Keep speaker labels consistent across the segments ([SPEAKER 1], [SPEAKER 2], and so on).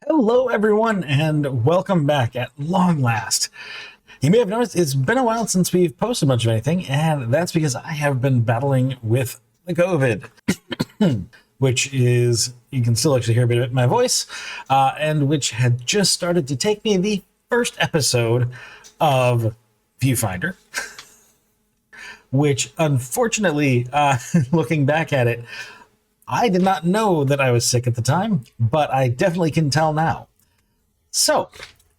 [SPEAKER 1] Hello, everyone, and welcome back at long last. You may have noticed it's been a while since we've posted much of anything, and that's because I have been battling with the COVID, which is, you can still actually hear a bit of my voice, and which had just started to take me the first episode of Viewfinder, which unfortunately, looking back at it, I did not know that I was sick at the time, but I definitely can tell now. So,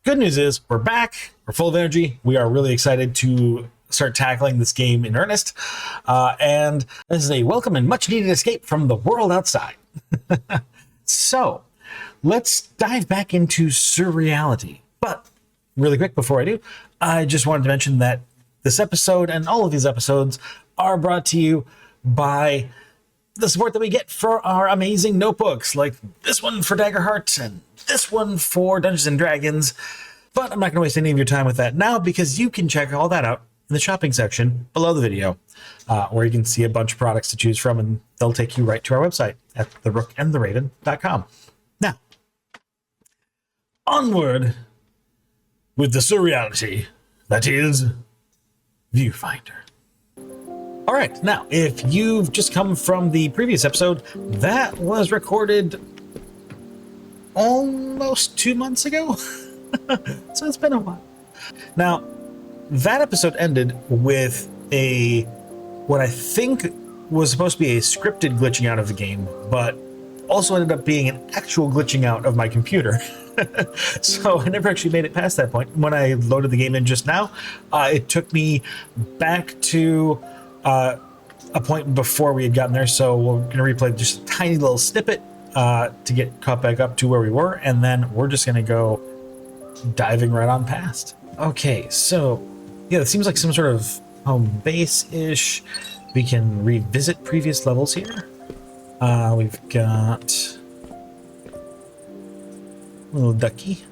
[SPEAKER 1] good news is we're back, we're full of energy, we are really excited to start tackling this game in earnest, and this is a welcome and much needed escape from the world outside. So, let's dive back into surreality. But, really quick before I do, I just wanted to mention that this episode and all of these episodes are brought to you by the support that we get for our amazing notebooks, like this one for Daggerheart and this one for Dungeons and Dragons. But I'm not going to waste any of your time with that now, because you can check all that out in the shopping section below the video, where you can see a bunch of products to choose from, and they'll take you right to our website at therookandtheraven.com. Now, onward with the surreality that is Viewfinder. All right, now, if you've just come from the previous episode, that was recorded almost 2 months ago. So it's been a while. Now, that episode ended with what I think was supposed to be a scripted glitching out of the game, but also ended up being an actual glitching out of my computer. So I never actually made it past that point. When I loaded the game in just now, it took me back to a point before we had gotten there, so we're going to replay just a tiny little snippet to get caught back up to where we were, and then we're just going to go diving right on past. Okay, so yeah, it seems like some sort of home base-ish. We can revisit previous levels here. We've got a little ducky.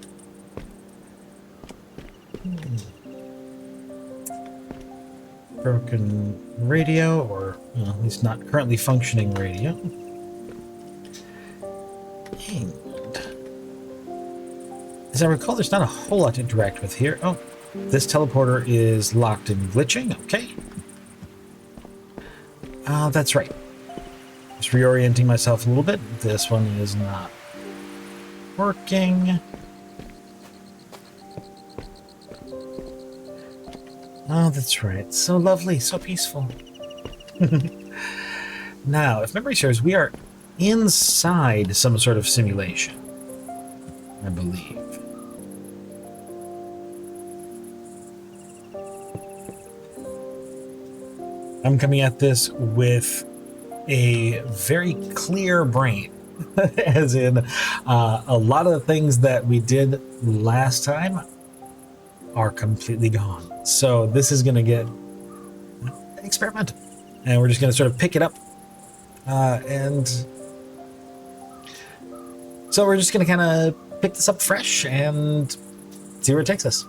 [SPEAKER 1] Broken radio, or at least not currently functioning radio. And as I recall, there's not a whole lot to interact with here. Oh, this teleporter is locked and glitching. Okay. That's right. Just reorienting myself a little bit. This one is not working. Oh, that's right. So lovely, so peaceful. Now, if memory serves, we are inside some sort of simulation, I believe. I'm coming at this with a very clear brain, as in a lot of the things that we did last time are completely gone. So this is going to get experimental, and we're just going to sort of pick it up, and so we're just going to kind of pick this up fresh and see where it takes us.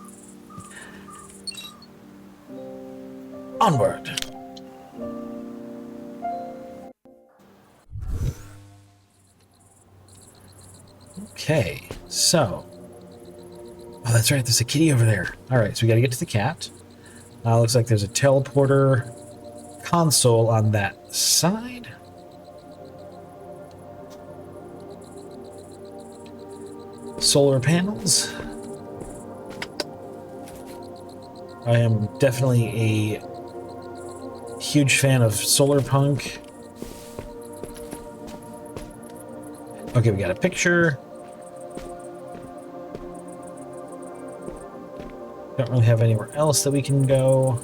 [SPEAKER 1] Onward. Okay, so oh, that's right, there's a kitty over there. All right, so we got to get to the cat. Looks like there's a teleporter console on that side. Solar panels. I am definitely a huge fan of solar punk. Okay, we got a picture. Don't really have anywhere else that we can go.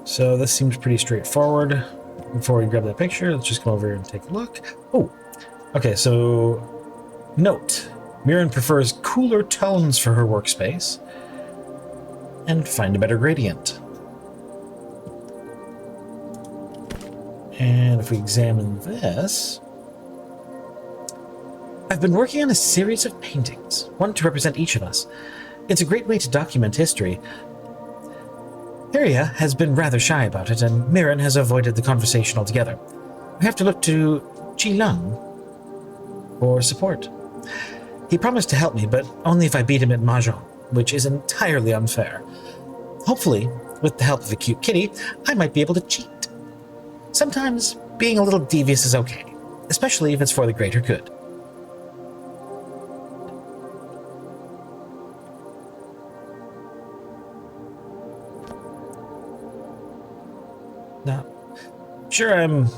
[SPEAKER 1] So this seems pretty straightforward. Before we grab that picture, let's just come over here and take a look. Oh, okay, so note, Mirren prefers cooler tones for her workspace and find a better gradient. And if we examine this, I've been working on a series of paintings, one to represent each of us. It's a great way to document history. Theria has been rather shy about it, and Mirren has avoided the conversation altogether. We have to look to Lung for support. He promised to help me, but only if I beat him at Mahjong, which is entirely unfair. Hopefully, with the help of a cute kitty, I might be able to cheat. Sometimes, being a little devious is okay, especially if it's for the greater good. Now, sure, I'm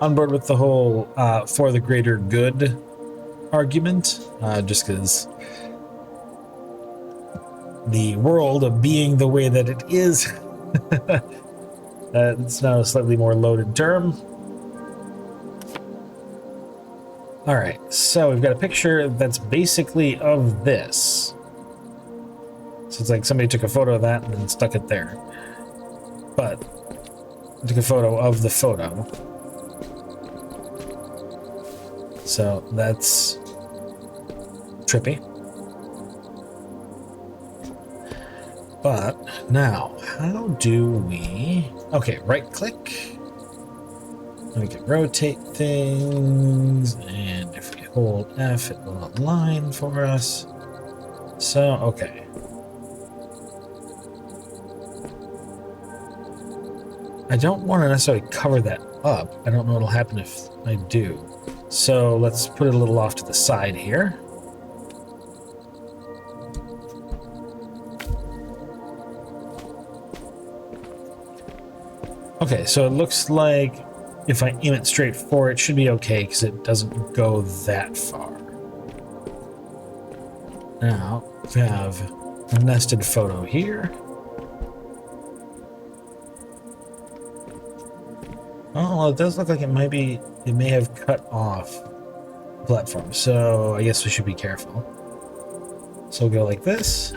[SPEAKER 1] on board with the whole for the greater good argument, just because the world of being the way that it is, it's now a slightly more loaded term. All right, so we've got a picture that's basically of this. So it's like somebody took a photo of that and then stuck it there. But I took a photo of the photo. So that's trippy. But now, how do we... Okay, right click. We can rotate things, and if we hold F, it will align for us. So, okay. I don't want to necessarily cover that up. I don't know what'll happen if I do. So let's put it a little off to the side here. Okay, so it looks like if I aim it straight forward, it should be okay because it doesn't go that far. Now, we have a nested photo here. Oh, it does look like it may have cut off the platform, so I guess we should be careful. So we'll go like this.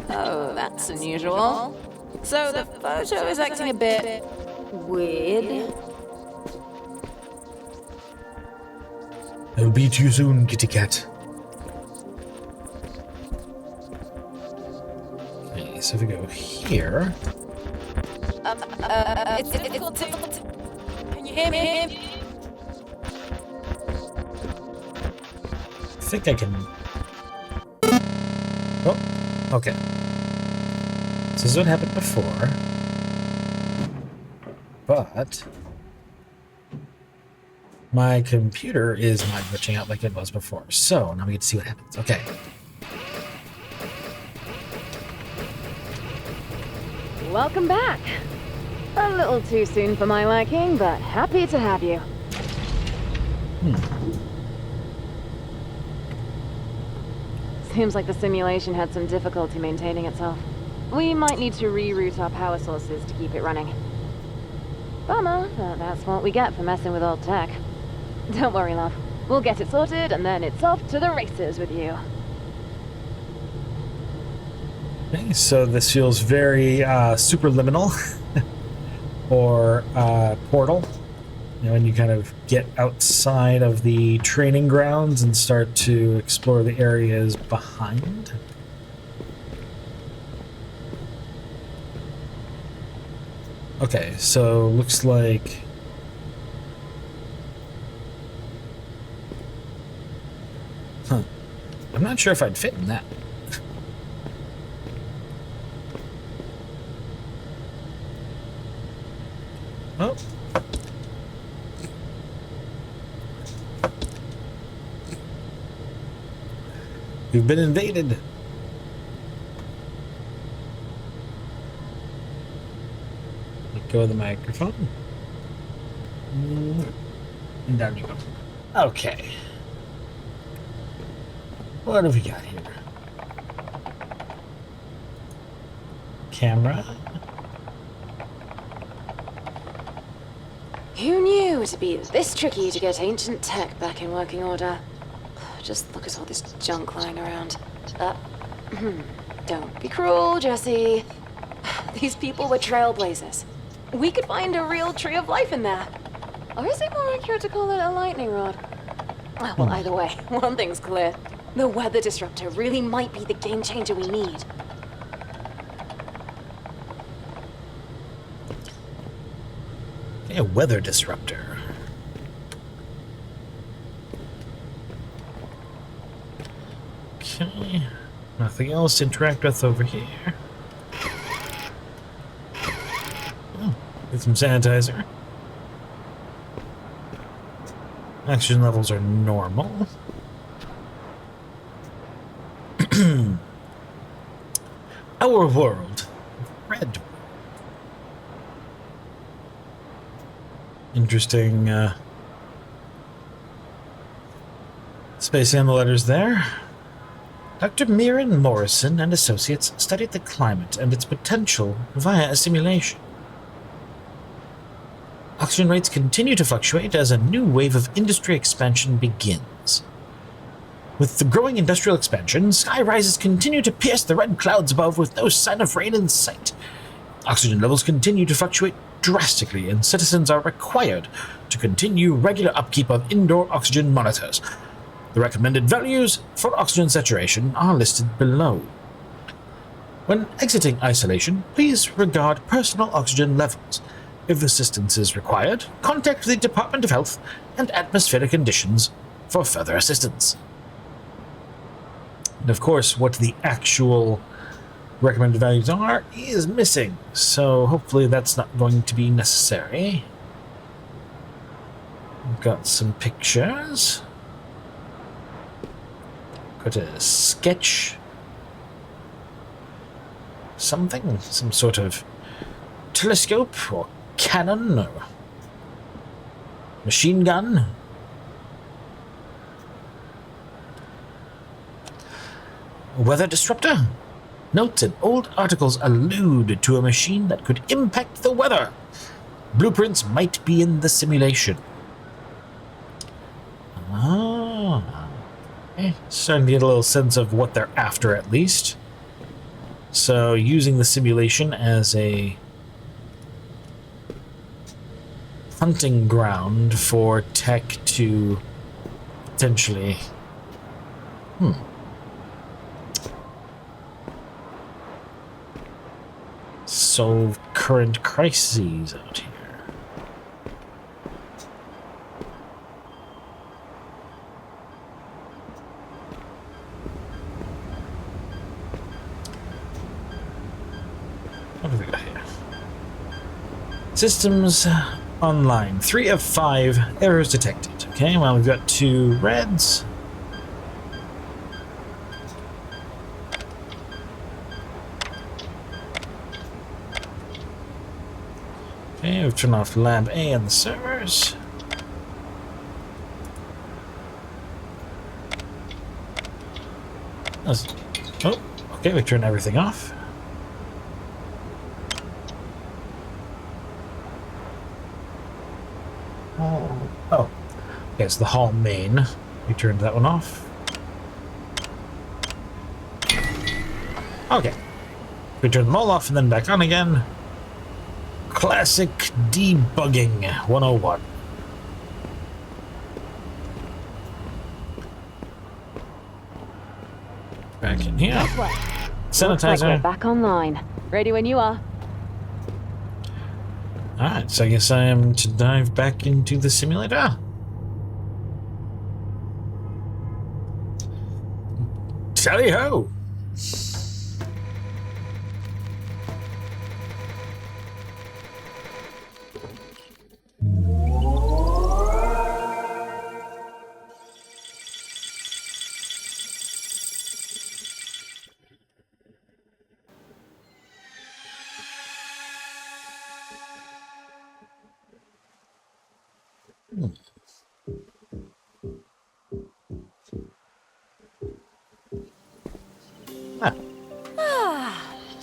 [SPEAKER 2] Oh, that's unusual. So the photo is acting a bit weird.
[SPEAKER 1] I'll beat you soon, kitty cat. Okay, so if we go here.
[SPEAKER 2] It's difficult to... Can you hear me?
[SPEAKER 1] I think I can... Oh, okay. So this is what happened before. But... my computer is not glitching out like it was before. So now we get to see what happens. Okay.
[SPEAKER 3] Welcome back. A little too soon for my liking, but happy to have you. Seems like the simulation had some difficulty maintaining itself. We might need to reroute our power sources to keep it running. Bummer, but that's what we get for messing with old tech. Don't worry, love. We'll get it sorted, and then it's off to the races with you.
[SPEAKER 1] Okay, so this feels very superliminal. Or Portal, you know, when you kind of get outside of the training grounds and start to explore the areas behind. Okay, so looks like I'm not sure if I'd fit in that. Oh. We've been invaded. Let go of the microphone. And down you go. Okay. What have we got here? Camera.
[SPEAKER 3] Who knew it'd be this tricky to get ancient tech back in working order? Just look at all this junk lying around. Don't be cruel, Jesse. These people were trailblazers. We could find a real tree of life in there. Or is it more accurate to call it a lightning rod? Well, either way, one thing's clear. The weather disruptor really might be the game changer we need.
[SPEAKER 1] A weather disruptor. Okay. Nothing else to interact with over here. Oh, get some sanitizer. Oxygen levels are normal. Our world. Red. Interesting spacing on the letters there. Dr. Mirren Morrison and Associates studied the climate and its potential via a simulation. Oxygen rates continue to fluctuate as a new wave of industry expansion begins. With the growing industrial expansion, sky rises continue to pierce the red clouds above with no sign of rain in sight. Oxygen levels continue to fluctuate drastically, and citizens are required to continue regular upkeep of indoor oxygen monitors. The recommended values for oxygen saturation are listed below. When exiting isolation, please regard personal oxygen levels. If assistance is required, contact the Department of Health and Atmospheric Conditions for further assistance. And of course, what the actual recommended values are is missing, so hopefully that's not going to be necessary. We've got some pictures. Got a sketch. Something, some sort of telescope or cannon or machine gun. Weather disruptor. Notes and old articles allude to a machine that could impact the weather. Blueprints might be in the simulation. Okay. Starting to get a little sense of what they're after, at least. So, using the simulation as a hunting ground for tech to potentially... solve current crises out here. What have we got here? Systems online. 3 of 5 errors detected. Okay, well, we've got 2 reds. Okay, we've turned off Lab A and the servers. Oh, okay, we turned everything off. Oh, okay, it's the hall main. We turned that one off. Okay. We turned them all off and then back on again. Classic debugging 101. Back in here.
[SPEAKER 3] Looks like we're
[SPEAKER 1] Sanitizer.
[SPEAKER 3] back online. Ready when you are.
[SPEAKER 1] Alright, so I guess I am to dive back into the simulator. Tally ho!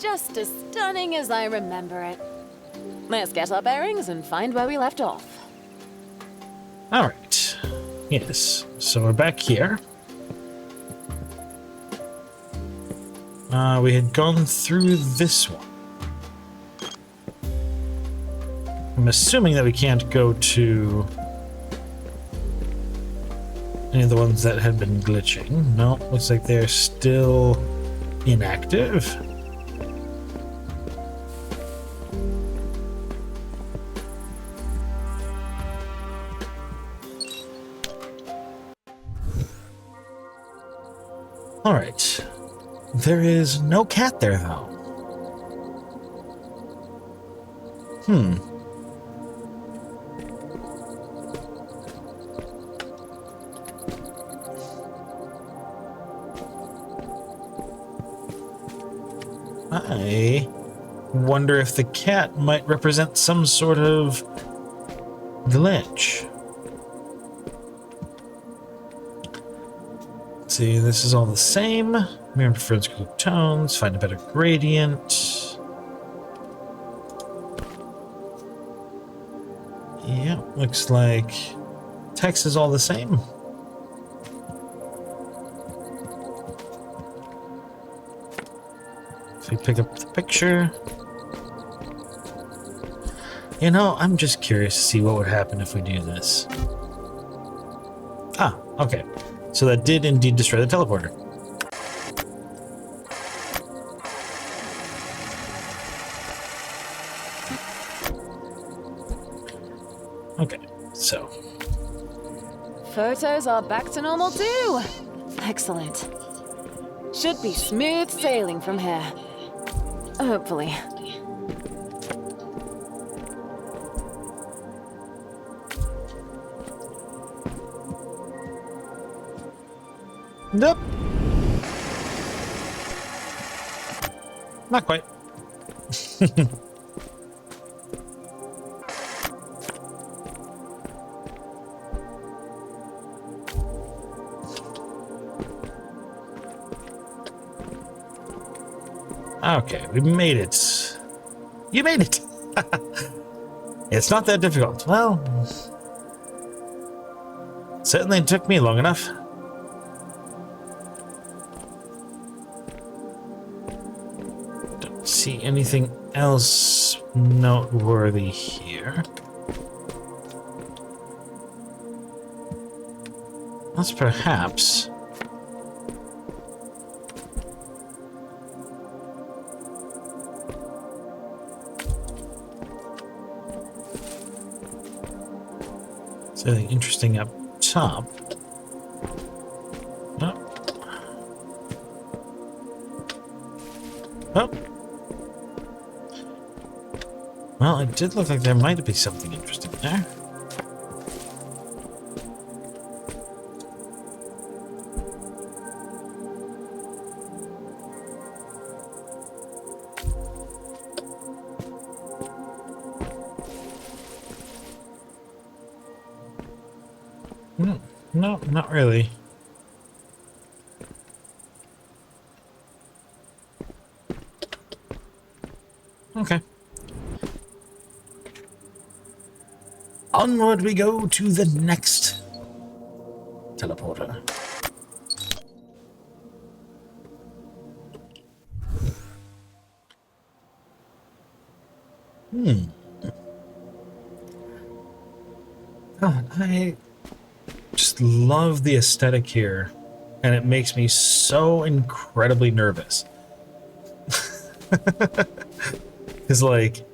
[SPEAKER 3] Just as stunning as I remember it. Let's get our bearings and find where we left off.
[SPEAKER 1] Alright. Yes, so we're back here. We had gone through this one. I'm assuming that we can't go to any of the ones that had been glitching. No, looks like they're still inactive. All right. There is no cat there, though. I wonder if the cat might represent some sort of glitch. Let's see, this is all the same. Mirror preference group tones, find a better gradient. Yeah, looks like text is all the same. If we pick up the picture. You know, I'm just curious to see what would happen if we do this. Ah, okay. So that did indeed destroy the teleporter. Okay, so.
[SPEAKER 3] Photos are back to normal too. Excellent. Should be smooth sailing from here. Hopefully.
[SPEAKER 1] Nope. Not quite. Okay, we made it. You made it. It's not that difficult. Well, certainly it took me long enough. Don't see anything else noteworthy here. That's perhaps... something interesting up top. Oh. Oh. Well, it did look like there might be something interesting there. No, not really. Okay. Onward we go to the next teleporter. God, I just love the aesthetic here, and it makes me so incredibly nervous. Because, like,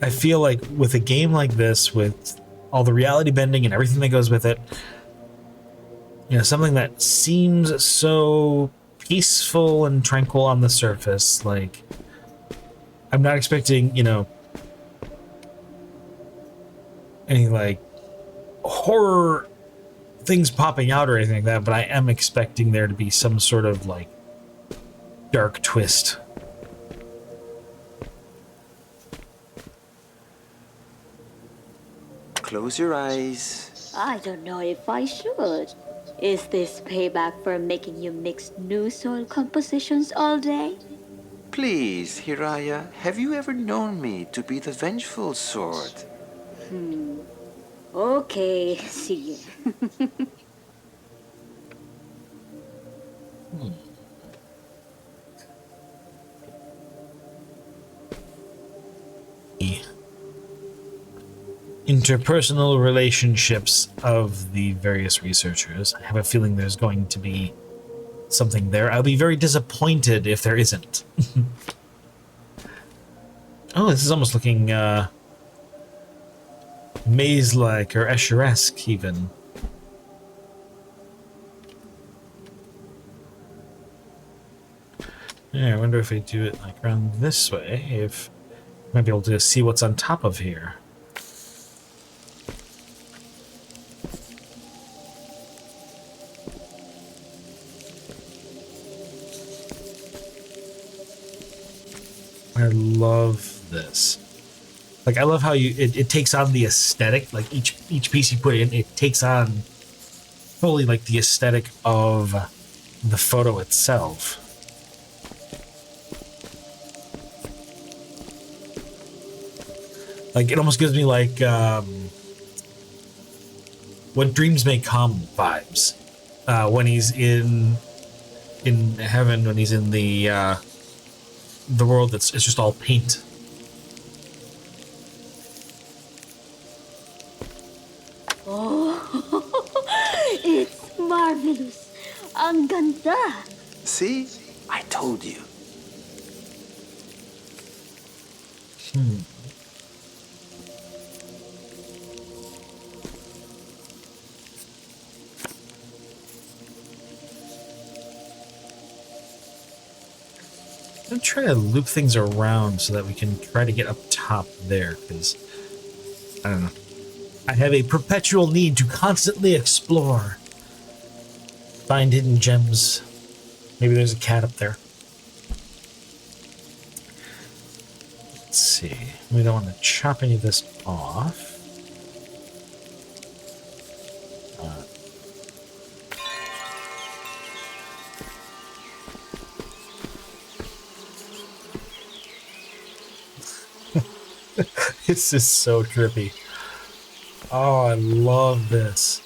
[SPEAKER 1] I feel like with a game like this, with all the reality bending and everything that goes with it, you know, something that seems so peaceful and tranquil on the surface, like, I'm not expecting, you know, any, like, horror things popping out or anything like that, but I am expecting there to be some sort of, like, dark twist.
[SPEAKER 4] Close your eyes.
[SPEAKER 5] I don't know if I should. Is this payback for making you mix new soil compositions all day?
[SPEAKER 4] Please, Hiraya, have you ever known me to be the vengeful sort?
[SPEAKER 5] Okay, see you.
[SPEAKER 1] Interpersonal relationships of the various researchers. I have a feeling there's going to be something there. I'll be very disappointed if there isn't. Oh, this is almost looking maze-like or Escher-esque even. Yeah, I wonder if I do it like around this way, if I might be able to see what's on top of here. I love this. Like, I love how it takes on the aesthetic. Like each piece you put in, it takes on fully like the aesthetic of the photo itself. Like, it almost gives me like What Dreams May Come vibes when he's in heaven, when he's in the world it's just all paint.
[SPEAKER 5] Oh, it's marvelous. Ang ganda.
[SPEAKER 4] See? I told you.
[SPEAKER 1] I'm trying to loop things around so that we can try to get up top there, because I don't know. I have a perpetual need to constantly explore, find hidden gems. Maybe there's a cat up there. Let's see. We don't want to chop any of this off. This is so trippy. Oh, I love this.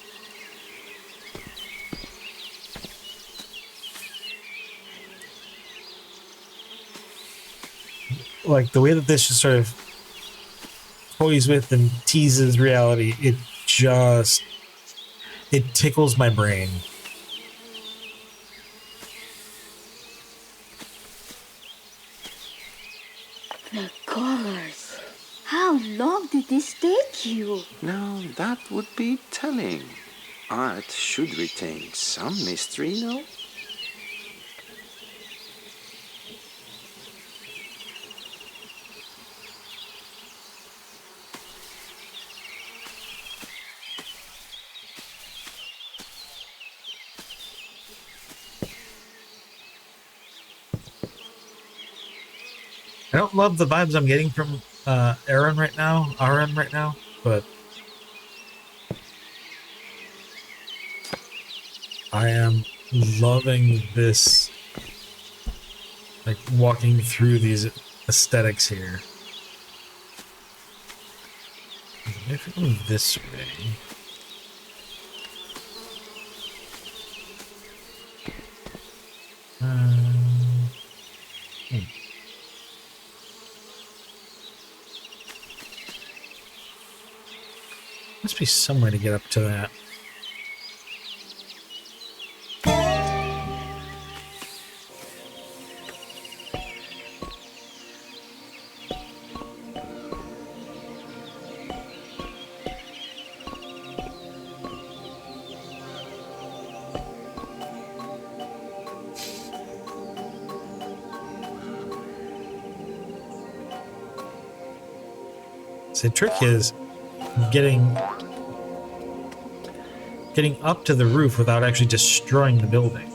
[SPEAKER 1] Like, the way that this just sort of toys with and teases reality, it tickles my brain.
[SPEAKER 5] The colors. How long did this take you?
[SPEAKER 4] Now that would be telling. Art should retain some mystery, no?
[SPEAKER 1] I don't love the vibes I'm getting from Aaron right now, but I am loving this, like, walking through these aesthetics here. If we go this way. Must be somewhere to get up to that. So the trick is getting up to the roof without actually destroying the building.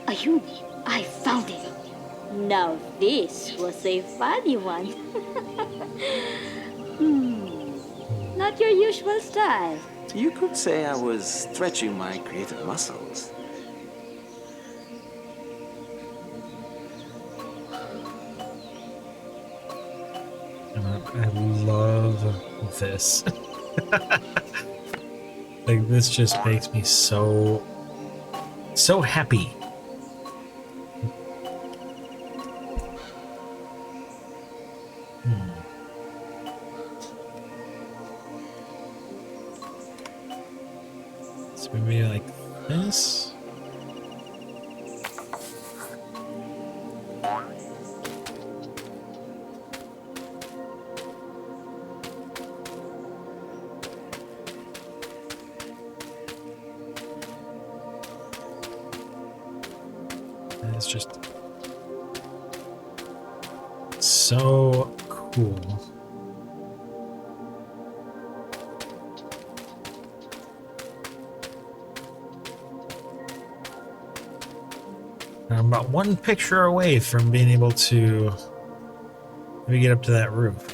[SPEAKER 5] Ayun, I found it. Now this was a funny one. Not your usual style.
[SPEAKER 4] You could say I was stretching my creative muscles.
[SPEAKER 1] I love this. Like, this just makes me so happy. So maybe like this. It's just so cool. I'm about one picture away from being able to maybe get up to that roof.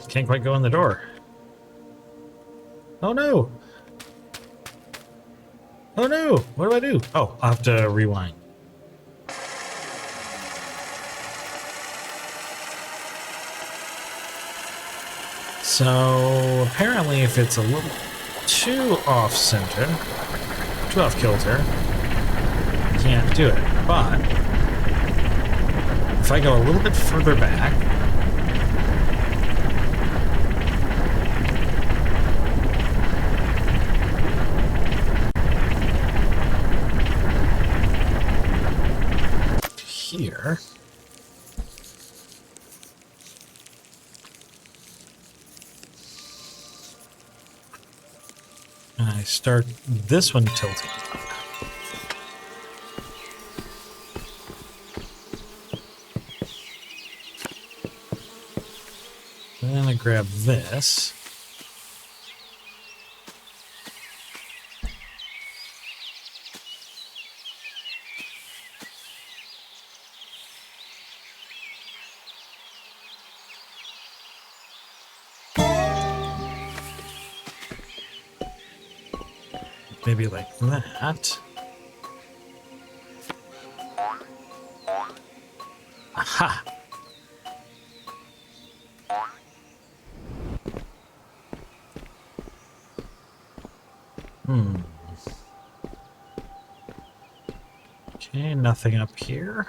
[SPEAKER 1] Can't quite go in the door. Oh no! Oh no! What do I do? Oh, I'll have to rewind. So apparently if it's a little too off-center, too off-kilter, can't do it. But if I go a little bit further back, here, and I start this one tilting. Then I grab this. Maybe like that. Aha! Okay, nothing up here.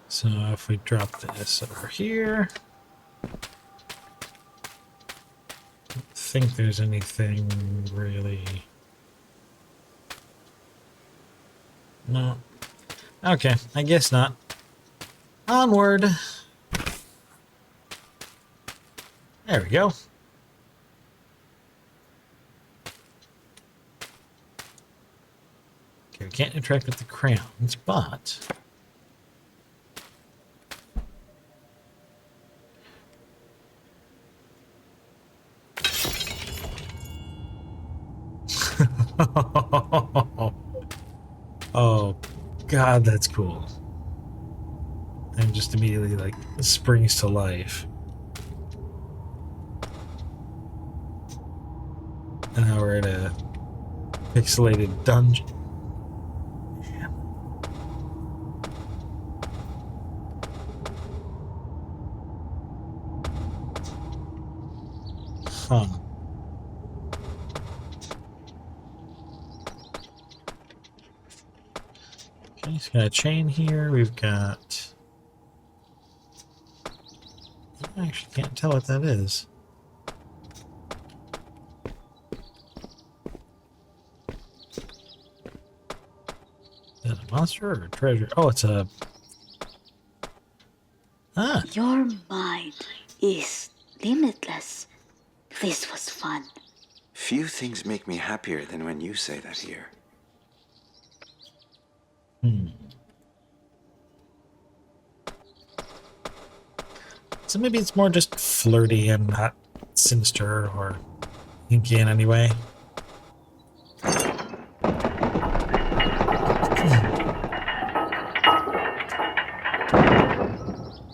[SPEAKER 1] So if we drop this over here, I don't think there's anything really. No. Okay, I guess not. Onward. There we go. Okay, we can't interact with the crayons, but oh, God, that's cool. And just immediately, like, springs to life. And now we're at a pixelated dungeon. Huh. Okay, so got a chain here. We've got... I actually can't tell what that is. Is that a monster or a treasure? Oh, it's a... Ah!
[SPEAKER 5] Your mind is limitless. This was fun.
[SPEAKER 4] Few things make me happier than when you say that here.
[SPEAKER 1] So maybe it's more just flirty and not sinister or hinky in any way.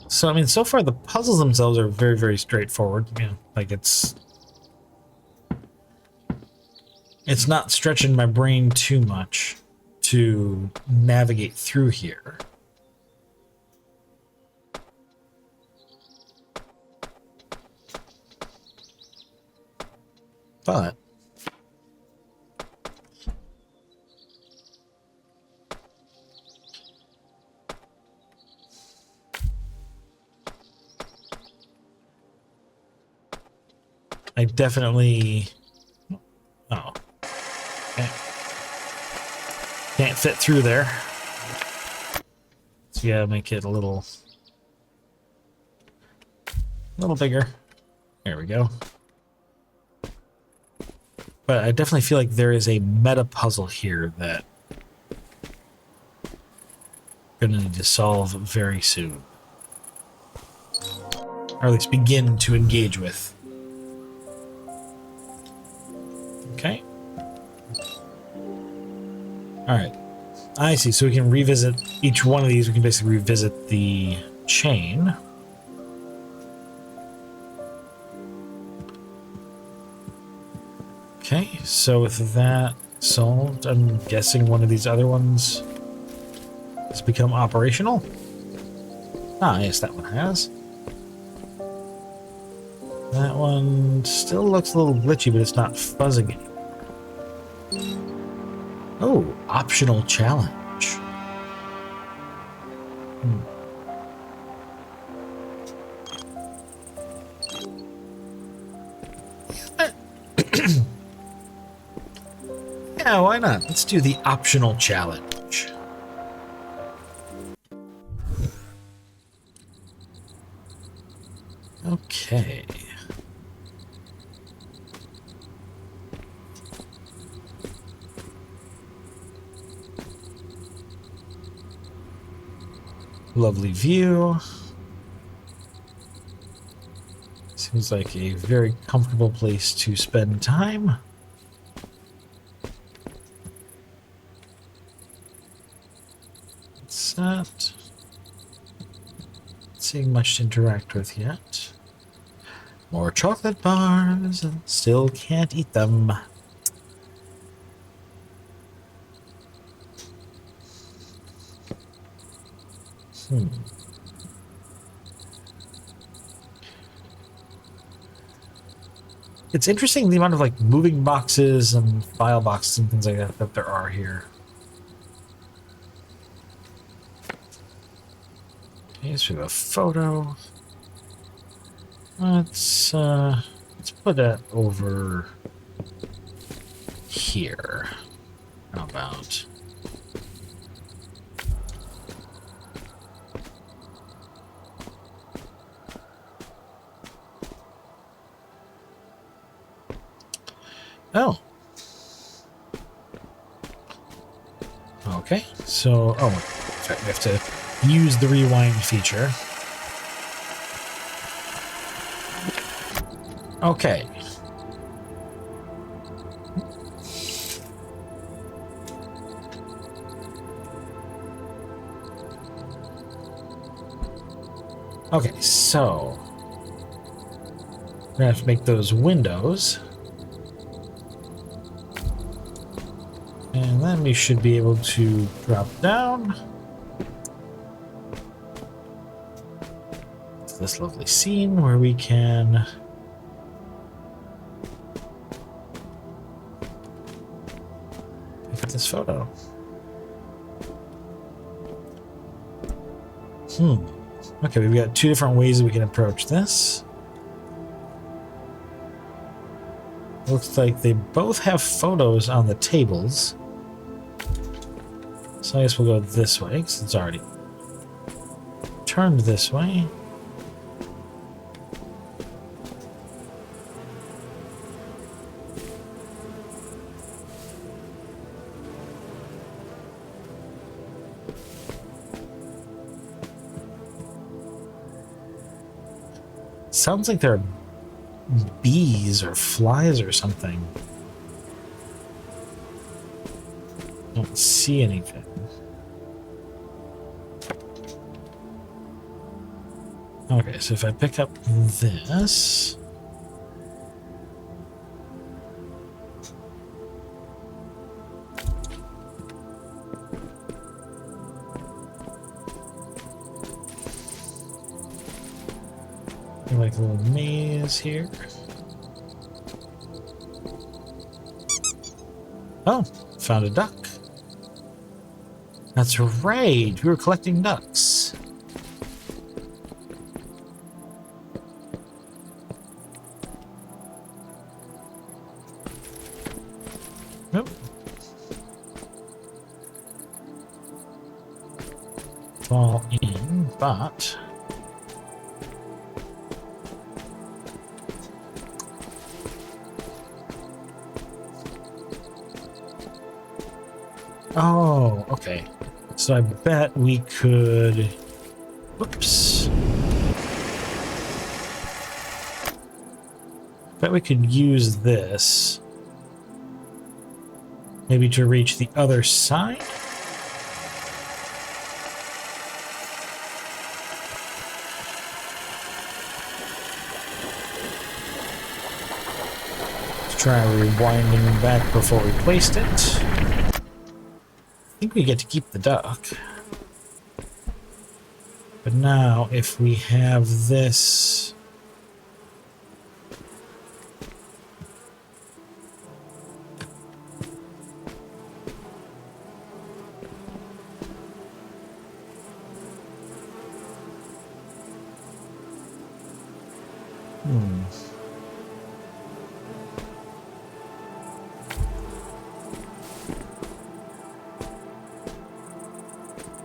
[SPEAKER 1] So, I mean, so far the puzzles themselves are very, very straightforward. You know, like it's not stretching my brain too much to navigate through here. But I definitely... Oh. Can't fit through there. So you gotta make it a little bigger. There we go. But I definitely feel like there is a meta puzzle here that I'm gonna need to solve very soon. Or at least begin to engage with. Okay. Alright. I see. So we can revisit each one of these. We can basically revisit the chain. Okay, so with that solved, I'm guessing one of these other ones has become operational. Ah, yes, that one has. That one still looks a little glitchy, but it's not fuzzing it. Oh, optional challenge. Yeah, why not? Let's do the optional challenge. Okay. Lovely view. Seems like a very comfortable place to spend time. It's not seeing much to interact with yet. More chocolate bars, and still can't eat them. It's interesting the amount of like moving boxes and file boxes and things like that that there are here. Okay, so we have a photo. Let's put that over here. How about? Oh. Okay, so, oh, we have to use the rewind feature. Okay. Okay, so we're gonna have to make those windows. And then we should be able to drop down. It's this lovely scene where we can look at this photo. Okay, we've got two different ways that we can approach this. Looks like they both have photos on the tables. So I guess we'll go this way, because it's already turned this way. Sounds like there are bees or flies or something. Don't see anything. Okay, so if I pick up this... like a little maze here. Oh, found a duck. That's right, we were collecting ducks. fall in, but oh, okay. So I bet we could, whoops. Bet we could use this maybe to reach the other side. Let's try rewinding back before we placed it. I think we get to keep the duck. But now if we have this,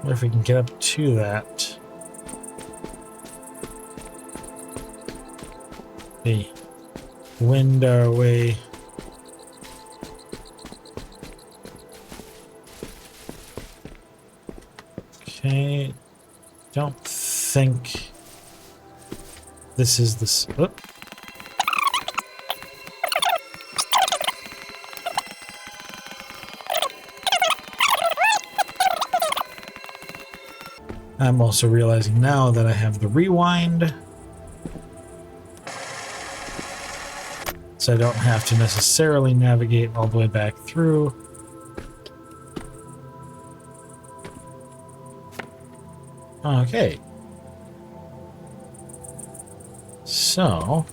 [SPEAKER 1] what if we can get up to that? The window way. Okay, don't think this is the. Oh. I'm also realizing now that I have the rewind, so I don't have to necessarily navigate all the way back through. Okay. So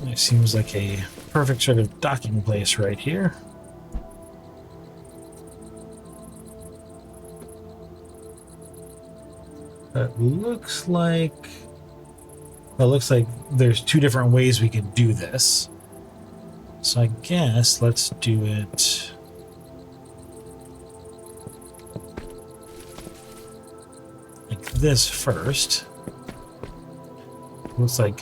[SPEAKER 1] it seems like a perfect sort of docking place right here. It looks like there's two different ways we could do this. So I guess let's do it like this first. Looks like,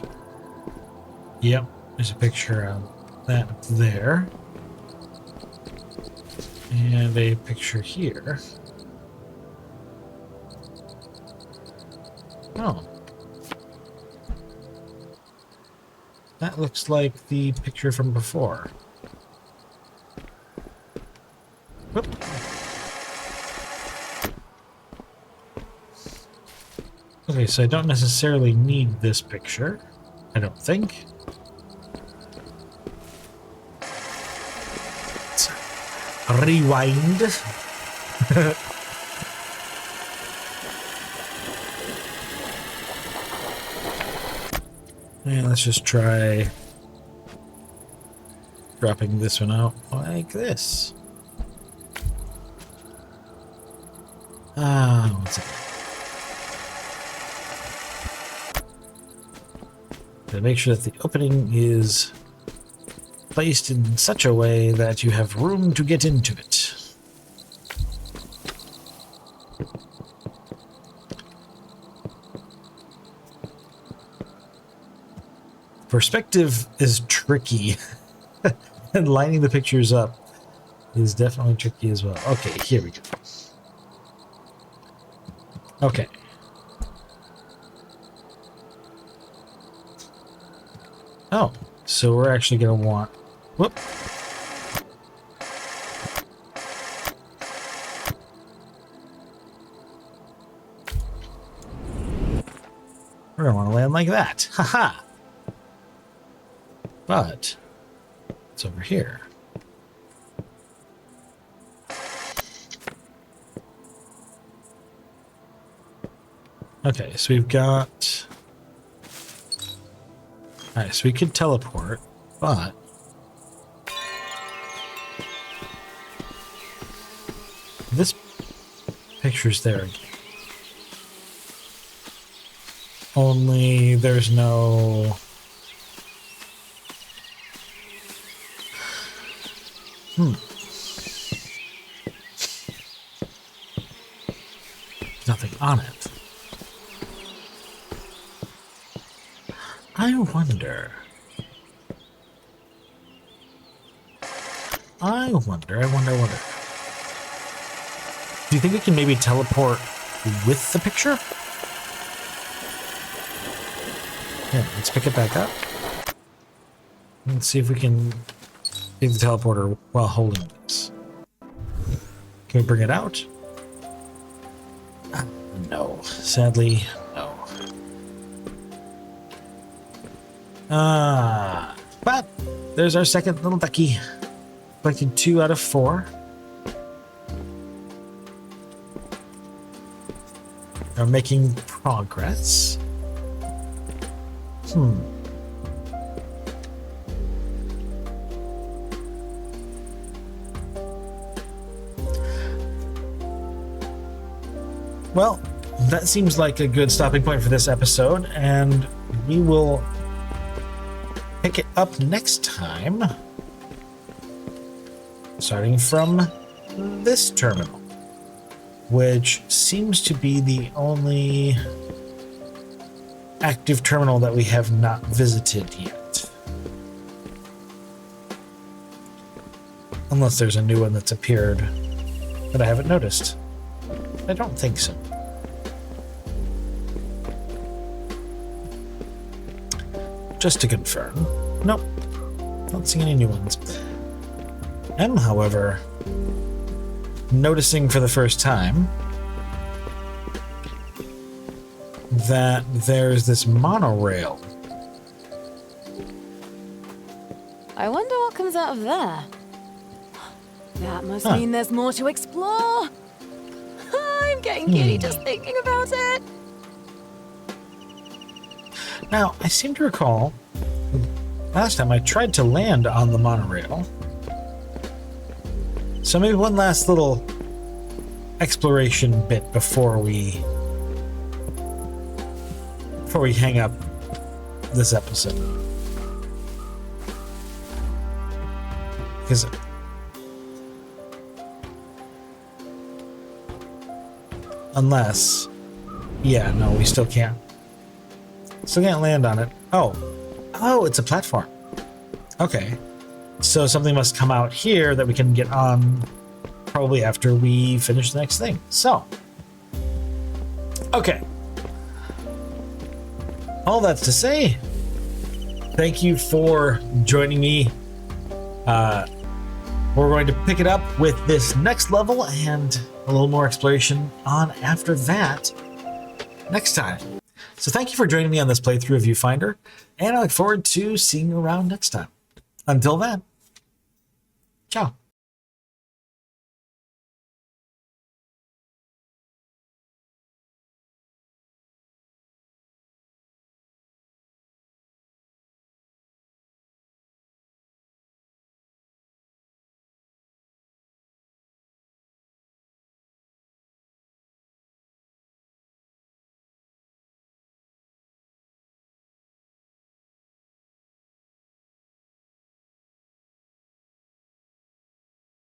[SPEAKER 1] yep, there's a picture of that up there. And a picture here. Oh. That looks like the picture from before. Whoop. Okay, so I don't necessarily need this picture. I don't think. Let's rewind. And let's just try dropping this one out like this. One second. To make sure that the opening is placed in such a way that you have room to get into it. Perspective is tricky, and lining the pictures up is definitely tricky as well. Okay, here we go. Okay. Oh, so we're actually going to want... Whoop. We're going to want to land like that. Haha. But it's over here. Okay, so we've got... Alright, so we could teleport, but... This picture's there again. Only there's no Nothing on it. I wonder. Do you think we can maybe teleport with the picture? Yeah, let's pick it back up. Let's see if we can leave the teleporter while holding this. Can we bring it out? No, sadly, no. But there's our second little ducky. Collected 2 out of 4. Are making progress. Well, that seems like a good stopping point for this episode, and we will pick it up next time, starting from this terminal, which seems to be the only active terminal that we have not visited yet. Unless there's a new one that's appeared that I haven't noticed. I don't think so. Just to confirm. Nope. Not seeing any new ones. I'm, however, noticing for the first time that there's this monorail.
[SPEAKER 3] I wonder what comes out of there. That must mean there's more to explore. I'm getting giddy just thinking about it.
[SPEAKER 1] Now, I seem to recall last time I tried to land on the monorail. So maybe one last little exploration bit before we hang up this episode. Because unless, yeah, no, we still can't. Still can't land on it. Oh, it's a platform. Okay. So something must come out here that we can get on probably after we finish the next thing. So, okay. All that's to say, thank you for joining me. We're going to pick it up with this next level and a little more exploration on after that next time. So thank you for joining me on this playthrough of Viewfinder, and I look forward to seeing you around next time. Until then, ciao.